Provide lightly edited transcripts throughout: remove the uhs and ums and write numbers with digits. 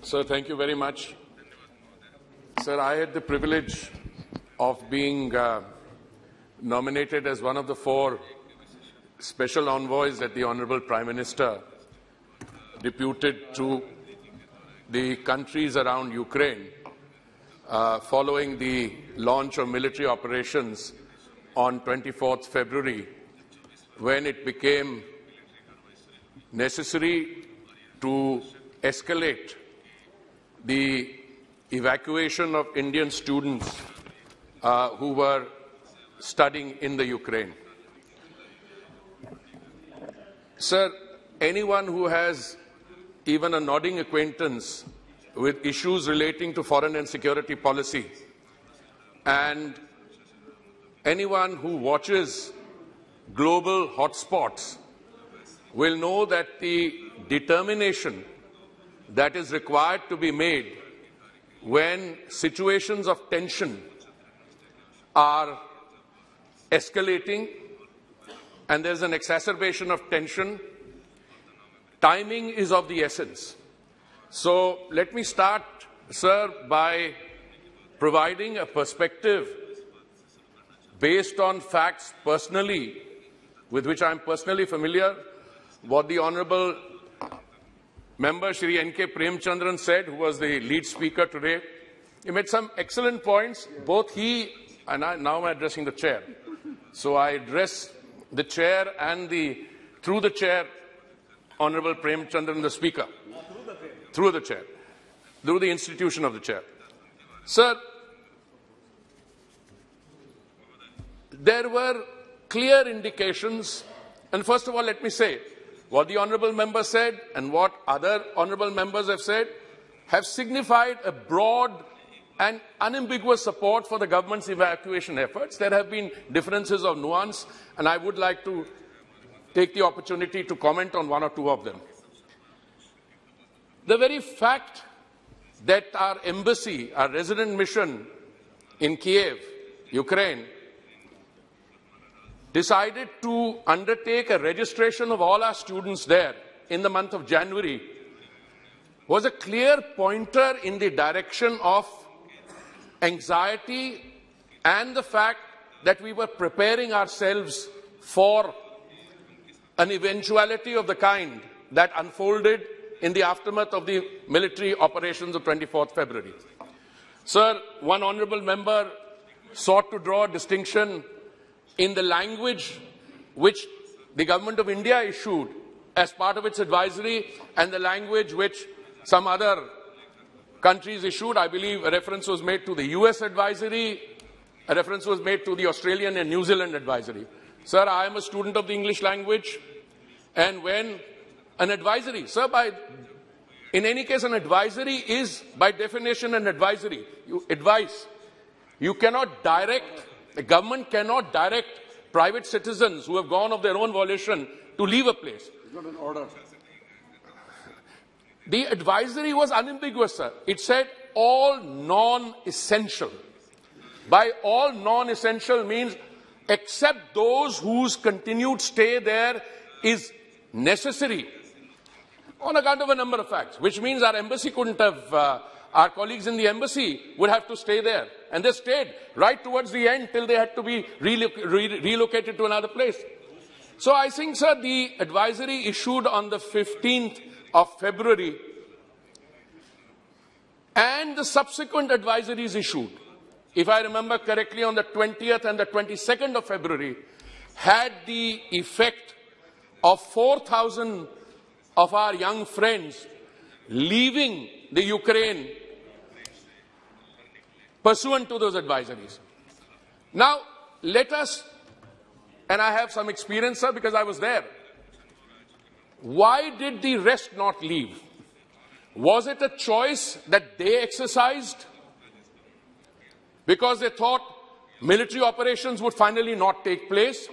Sir, thank you very much. Sir, I had the privilege of being nominated as one of the 4 special envoys that the Honorable Prime Minister deputed to the countries around Ukraine following the launch of military operations on 24th February, when it became necessary to escalate the evacuation of Indian students who were studying in the Ukraine. Sir, anyone who has even a nodding acquaintance with issues relating to foreign and security policy, and anyone who watches global hotspots will know that the determination that is required to be made when situations of tension are escalating and there's an exacerbation of tension, timing is of the essence. So let me start, sir, by providing a perspective based on facts personally, with which I am personally familiar, what the Honourable Member Shri N.K. Premchandran said, who was the lead speaker today. He made some excellent points. Both he and now I'm addressing the chair. So I address the chair and through the chair, Honourable Premchandran, the speaker. Through the chair. Through the institution of the chair. Sir, there were clear indications, and first of all, let me say, what the Honourable Member said and what other Honourable Members have said have signified a broad and unambiguous support for the government's evacuation efforts. There have been differences of nuance, and I would like to take the opportunity to comment on 1 or 2 of them. The very fact that our embassy, our resident mission in Kiev, Ukraine, decided to undertake a registration of all our students there in the month of January was a clear pointer in the direction of anxiety and the fact that we were preparing ourselves for an eventuality of the kind that unfolded in the aftermath of the military operations of 24th February. Sir, one honourable member sought to draw a distinction in the language which the Government of India issued as part of its advisory and the language which some other countries issued. I believe a reference was made to the US advisory, a reference was made to the Australian and New Zealand advisory. Sir, I am a student of the English language, and when an advisory, sir, in any case, an advisory is by definition an advisory. Advice. You cannot direct, the government cannot direct private citizens who have gone of their own volition to leave a place. It's not an order. The advisory was unambiguous, sir. It said all non-essential. By all non-essential means except those whose continued stay there is necessary on account of a number of facts, which means our embassy couldn't have, our colleagues in the embassy would have to stay there. And they stayed right towards the end till they had to be relocated to another place. So I think, sir, the advisory issued on the 15th of February and the subsequent advisories issued, if I remember correctly, on the 20th and the 22nd of February, had the effect of 4,000 of our young friends leaving the Ukraine pursuant to those advisories. Now, let us, and I have some experience, sir, because I was there. Why did the rest not leave? Was it a choice that they exercised because they thought military operations would finally not take place?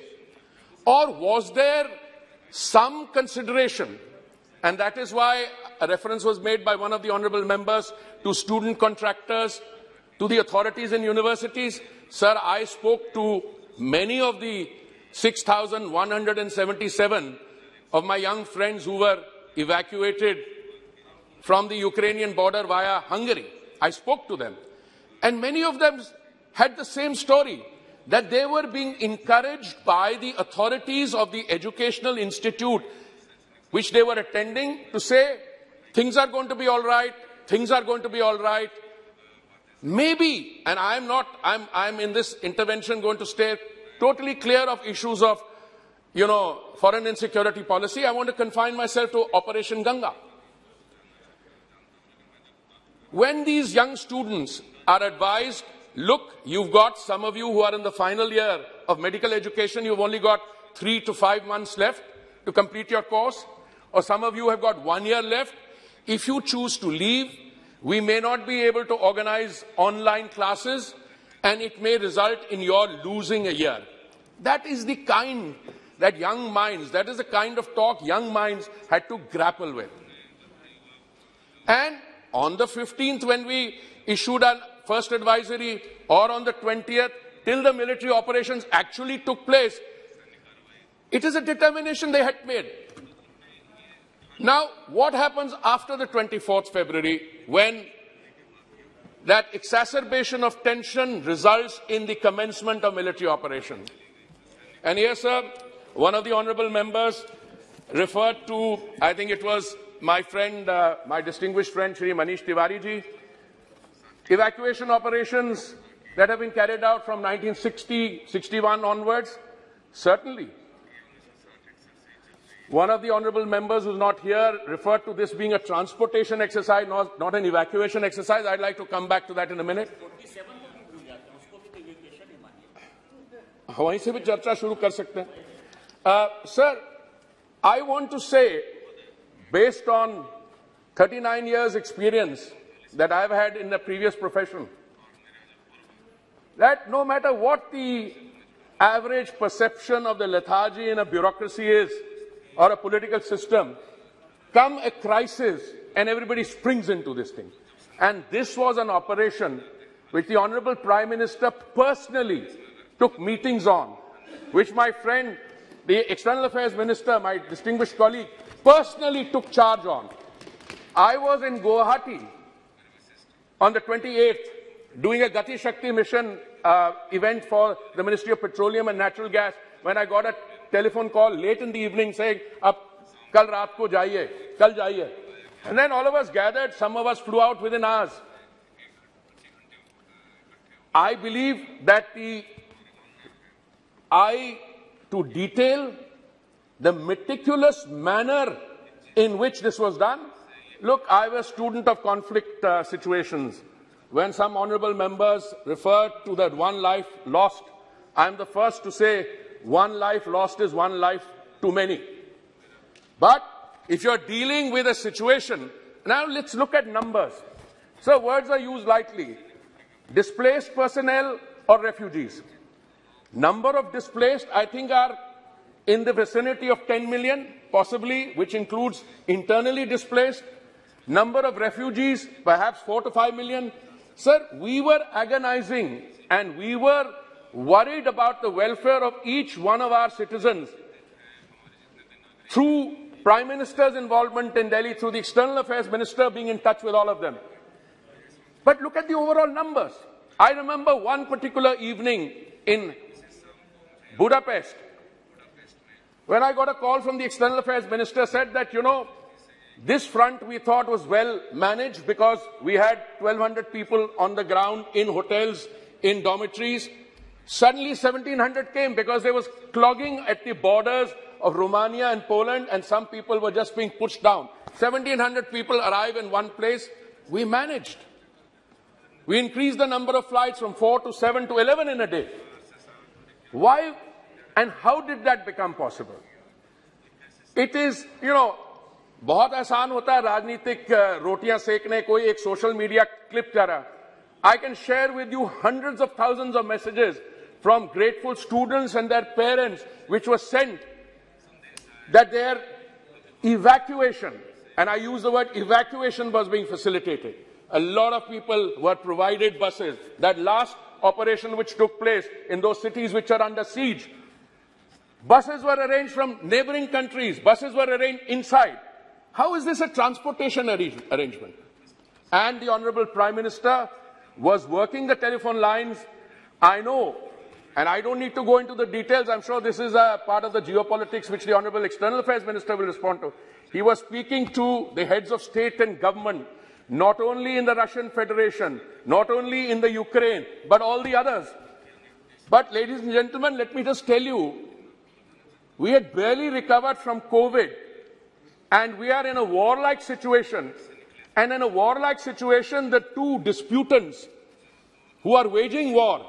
Or was there some consideration, and that is why a reference was made by one of the honourable members to student contractors, to the authorities in universities? Sir, I spoke to many of the 6,177 of my young friends who were evacuated from the Ukrainian border via Hungary. I spoke to them. And many of them had the same story, that they were being encouraged by the authorities of the educational institute which they were attending to say, things are going to be all right, things are going to be all right. Maybe, and I'm in this intervention going to stay totally clear of issues of, foreign and security policy. I want to confine myself to Operation Ganga. When these young students are advised, look, you've got some of you who are in the final year of medical education, you've only got 3 to 5 months left to complete your course, or some of you have got 1 year left. If you choose to leave, we may not be able to organize online classes, and it may result in your losing a year. That is the kind that young minds, that is the kind of talk young minds had to grapple with. And on the 15th, when we issued our first advisory, or on the 20th, till the military operations actually took place, it is a determination they had made. Now, what happens after the 24th February, when that exacerbation of tension results in the commencement of military operations? And here, sir, one of the honorable members referred to, I think it was my friend, my distinguished friend, Shri Manish Tiwari ji, evacuation operations that have been carried out from 1960-61 onwards. Certainly. One of the honorable members who's not here referred to this being a transportation exercise, not an evacuation exercise. I'd like to come back to that in a minute. वहीं से भी चर्चा शुरू कर सकते हैं. Sir, I want to say, based on 39 years experience that I've had in the previous profession, that no matter what the average perception of the lethargy in a bureaucracy is, or a political system, come a crisis and everybody springs into this thing. And this was an operation which the Honorable Prime Minister personally took meetings on, which my friend, the External Affairs Minister, my distinguished colleague, personally took charge on. I was in Guwahati on the 28th doing a Gati Shakti mission event for the Ministry of Petroleum and Natural Gas, when I got a telephone call late in the evening saying, "Ab kal raat ko jaiye, kal jaiye." And then all of us gathered, some of us flew out within hours. I believe that the eye to detail, the meticulous manner in which this was done. Look, I was a student of conflict situations. When some honorable members referred to that one life lost, I'm the first to say, one life lost is one life too many. But if you're dealing with a situation, now let's look at numbers. So words are used lightly. Displaced personnel or refugees. Number of displaced, I think, are in the vicinity of 10 million, possibly, which includes internally displaced. Number of refugees, perhaps 4 to 5 million. Sir, we were agonizing and we were worried about the welfare of each one of our citizens through Prime Minister's involvement in Delhi, through the External Affairs Minister being in touch with all of them. But look at the overall numbers. I remember one particular evening in Budapest, when I got a call from the External Affairs Minister, said that, this front we thought was well managed because we had 1,200 people on the ground in hotels, in dormitories. Suddenly 1,700 came because there was clogging at the borders of Romania and Poland, and some people were just being pushed down. 1,700 people arrive in one place. We managed. We increased the number of flights from 4 to 7 to 11 in a day. Why and how did that become possible? It is, बहुत आसान होता है राजनीतिक रोटियां सेकने, कोई एक social media clip जा रहा. I can share with you hundreds of thousands of messages from grateful students and their parents which were sent that their evacuation, and I use the word evacuation, was being facilitated. A lot of people were provided buses. That last operation which took place in those cities which are under siege, buses were arranged from neighboring countries. Buses were arranged inside. How is this a transportation arrangement? And the Honorable Prime Minister was working the telephone lines. I know, and I don't need to go into the details. I'm sure this is a part of the geopolitics which the Honorable External Affairs Minister will respond to. He was speaking to the heads of state and government, not only in the Russian Federation, not only in the Ukraine, but all the others. But ladies and gentlemen, let me just tell you, we had barely recovered from COVID, and we are in a warlike situation. And in a warlike situation, the two disputants who are waging war,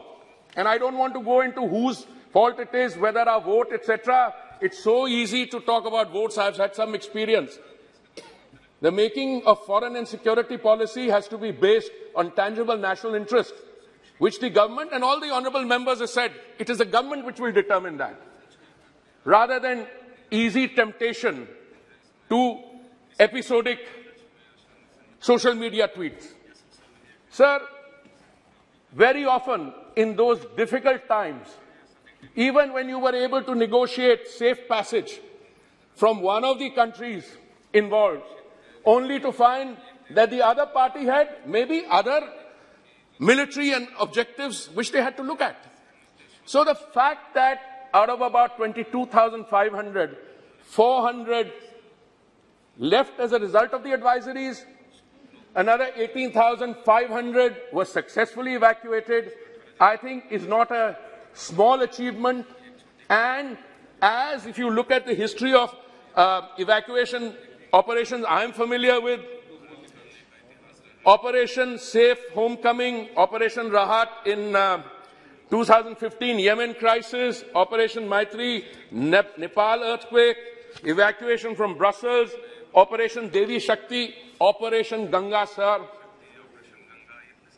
and I don't want to go into whose fault it is, whether our vote, etc. It's so easy to talk about votes. I've had some experience. The making of foreign and security policy has to be based on tangible national interest, which the government and all the honourable members have said, it is the government which will determine that, rather than easy temptation to episodic social media tweets. Sir, very often in those difficult times, even when you were able to negotiate safe passage from one of the countries involved, only to find that the other party had maybe other military and objectives which they had to look at. So the fact that out of about 22,500, 400 left as a result of the advisories, another 18,500 were successfully evacuated, I think is not a small achievement. And as if you look at the history of evacuation operations I am familiar with, Operation Safe Homecoming, Operation Rahat in 2015, Yemen crisis, Operation Maitri, Nepal earthquake, evacuation from Brussels, Operation Devi Shakti, Operation Ganga, sir.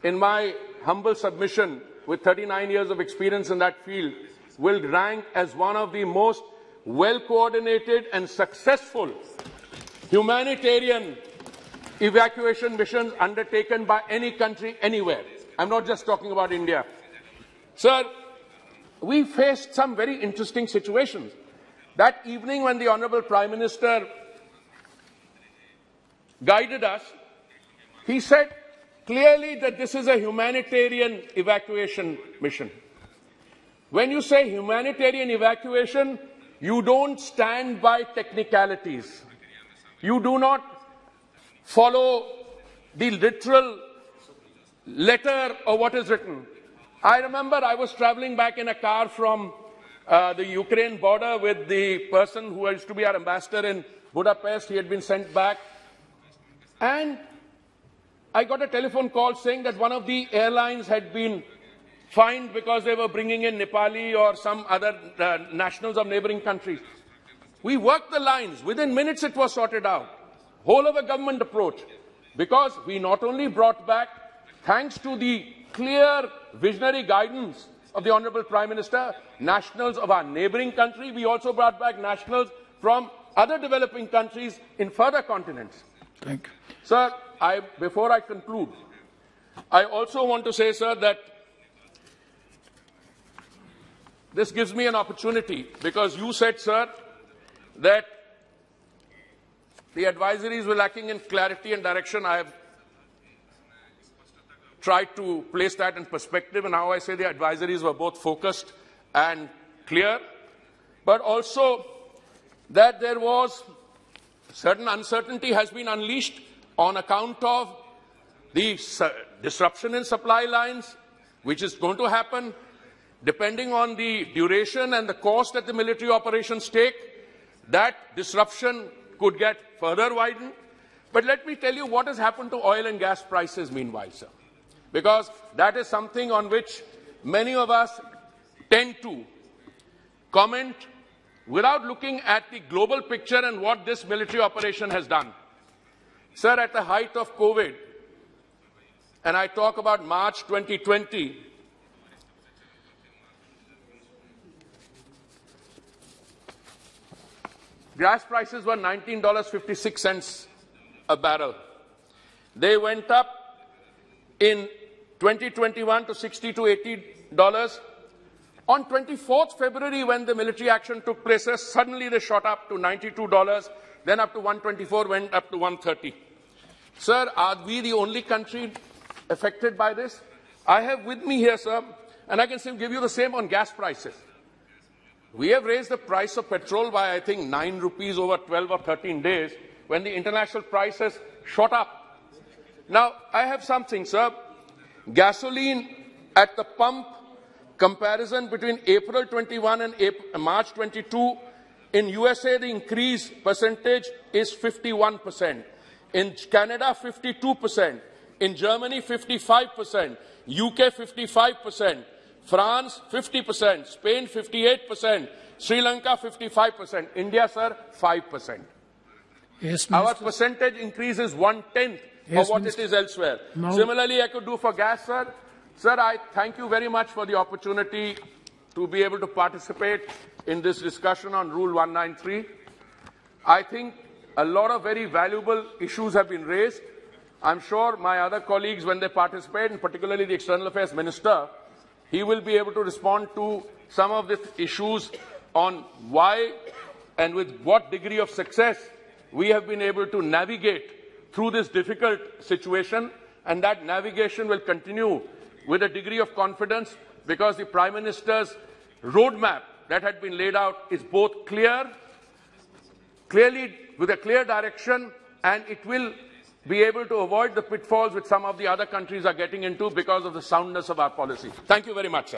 In my humble submission, with 39 years of experience in that field, will rank as one of the most well-coordinated and successful humanitarian evacuation missions undertaken by any country anywhere. I'm not just talking about India. Sir, we faced some very interesting situations. That evening when the Honorable Prime Minister guided us, he said clearly that this is a humanitarian evacuation mission. When you say humanitarian evacuation, you don't stand by technicalities. You do not follow the literal letter of what is written. I remember I was traveling back in a car from the Ukraine border with the person who used to be our ambassador in Budapest. He had been sent back. And I got a telephone call saying that one of the airlines had been fined because they were bringing in Nepali or some other nationals of neighboring countries. We worked the lines. Within minutes it was sorted out. Whole of a government approach. Because we not only brought back, thanks to the clear visionary guidance of the Honourable Prime Minister, nationals of our neighbouring country, we also brought back nationals from other developing countries in further continents. Thank you. Sir, before I conclude, I also want to say, sir, that this gives me an opportunity, because you said, sir, that the advisories were lacking in clarity and direction. I have tried to place that in perspective, and how I say the advisories were both focused and clear, but also that there was certain uncertainty has been unleashed on account of the disruption in supply lines, which is going to happen depending on the duration and the cost that the military operations take. That disruption could get further widened. But let me tell you what has happened to oil and gas prices meanwhile, sir. Because that is something on which many of us tend to comment without looking at the global picture and what this military operation has done. Sir, at the height of COVID, and I talk about March 2020, gas prices were $19.56 a barrel. They went up in 2021 to $60 to $80. On 24th February, when the military action took place, suddenly they shot up to $92. then up to 124, went up to 130. Sir, are we the only country affected by this? I have with me here, sir, and I can give you the same on gas prices. We have raised the price of petrol by, I think, 9 rupees over 12 or 13 days when the international price has shot up. Now, I have something, sir. Gasoline at the pump, comparison between April 21 and March 22, in USA, the increase percentage is 51%. In Canada, 52%. In Germany, 55%. UK, 55%. France, 50%. Spain, 58%. Sri Lanka, 55%. India, sir, 5%. Yes, Our percentage increase is 1/10 of what it is elsewhere. No. Similarly, I could do for gas, sir. Sir, I thank you very much for the opportunity to be able to participate in this discussion on Rule 193. I think a lot of very valuable issues have been raised. I'm sure my other colleagues, when they participate, and particularly the External Affairs Minister, he will be able to respond to some of the issues on why and with what degree of success we have been able to navigate through this difficult situation, and that navigation will continue with a degree of confidence because the Prime Minister's roadmap that had been laid out is both clearly with a clear direction, and it will be able to avoid the pitfalls which some of the other countries are getting into because of the soundness of our policy. Thank you very much, sir.